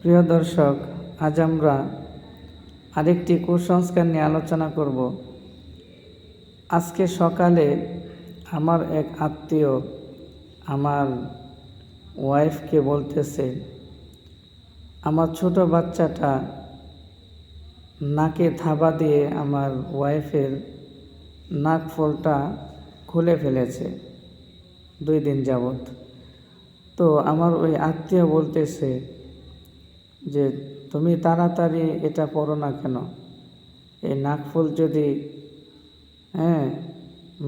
প্রিয় দর্শক, আজ আমরা আরেকটি কুসংস্কার নিয়ে আলোচনা করব। আজকে সকালে আমার এক আত্মীয় আমার ওয়াইফকে বলতেছে, আমার ছোট বাচ্চাটা নাকে থাবা দিয়ে আমার ওয়াইফের নাক ফোলটা খুলে ফেলেছে 2 দিন যাবৎ। তো আমার ওই আত্মীয় বলতেছে যে তুমি তাড়াতাড়ি এটা পড়ো না কেন? এই নাকফুল যদি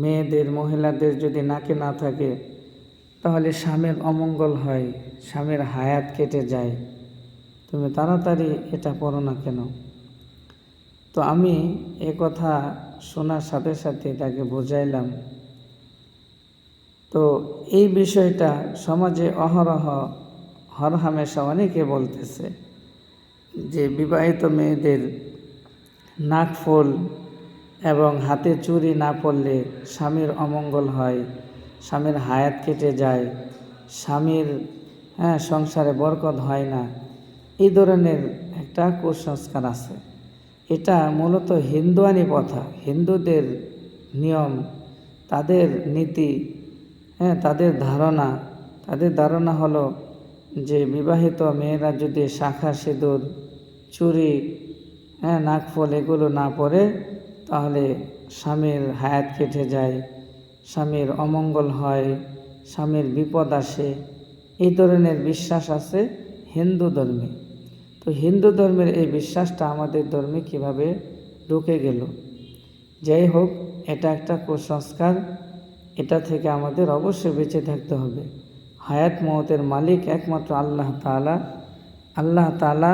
মেয়েদের মহিলাদের যদি নাকে না থাকে তাহলে স্বামীর অমঙ্গল হয়, স্বামীর হায়াত কেটে যায়। তুমি তাড়াতাড়ি এটা পড়ো না কেন? তো আমি এ কথা শোনার সাথে সাথে তাকে বুঝাইলাম। তো এই বিষয়টা সমাজে অহরহ হরহামেশা অনেকে বলতেছে যে বিবাহিত মেয়েদের নাকফুল এবং হাতে চুড়ি না পরলে স্বামীর অমঙ্গল হয়, স্বামীর হায়াত কেটে যায়, স্বামীর সংসারে বরকত হয় না। এই ধরনের একটা কুসংস্কার আছে। এটা মূলত হিন্দুয়ানি প্রথা, হিন্দুদের নিয়ম, তাদের নীতি, তাদের ধারণা হলো যে বিবাহিত মেয়েরা যদি শাঁখা সিঁদুর, চুড়ি, নাকফুল এগুলো না পরে তাহলে স্বামীর হায়াত কেটে যায়, স্বামীর অমঙ্গল হয়, স্বামীর বিপদ আসে। এই ধরনের বিশ্বাস আছে হিন্দু ধর্মে। তো হিন্দু ধর্মের এই বিশ্বাসটা আমাদের ধর্মে কিভাবে ঢুকে গেল? যাই হোক, এটা একটা কুসংস্কার। এটা থেকে আমাদের অবশ্যই বেঁচে থাকতে হবে। হায়াত মওতের মালিক একমাত্র আল্লাহ তাআলা। আল্লাহ তাআলা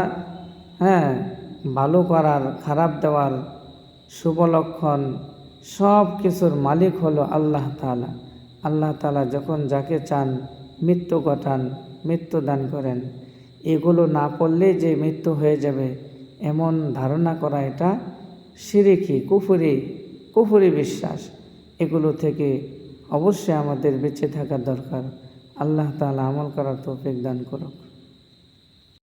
ভালো করার, খারাপ দেওয়ার, শুভলক্ষণ সব কিছুর মালিক হলো আল্লাহ তাআলা। আল্লাহ তাআলা যখন যাকে চান মৃত্যু ঘটান, মৃত্যু দান করেন। এগুলো না পড়লে যে মৃত্যু হয়ে যাবে এমন ধারণা করা এটা শিরকি, কুফরি বিশ্বাস। এগুলো থেকে অবশ্যই আমাদের বেঁচে থাকা দরকার। আল্লাহ তাআলা আমল করার তৌফিক দান করুক।